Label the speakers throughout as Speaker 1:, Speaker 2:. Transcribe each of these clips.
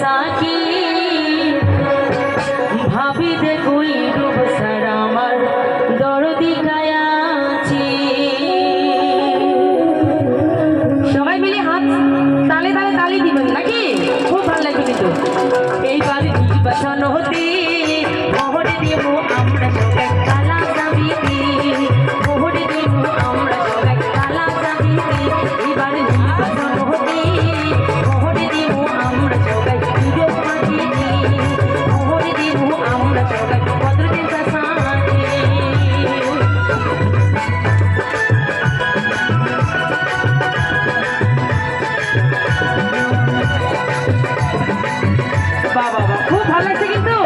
Speaker 1: Psaki ভাবি দেখুই রূপ সারা আমার দরদি গায়াছি। সবাই মিলে হাত তালে তালে তালি দিবেন নাকি? খুব ভালো লাগবে কিন্তু। এইবার নির্বাচন হতে ভোট দেব আমরা সবাই কালা চাবিতে, ভোট দেব আমরা সবাই কালা চাবিতে। এইবার নির্বাচন হতে ভোট দেব আমরা সবাই সুযোগ পাখিতে, ভোট দেব আমরা সবাই ভদ্রদের সাথে। বাবা খুব ভালো লাগছে কিন্তু।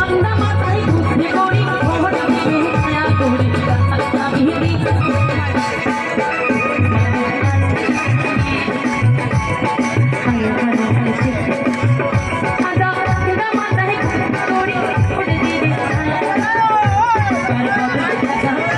Speaker 2: আমরা মাথায় বুদ্ধি করি
Speaker 1: রাজা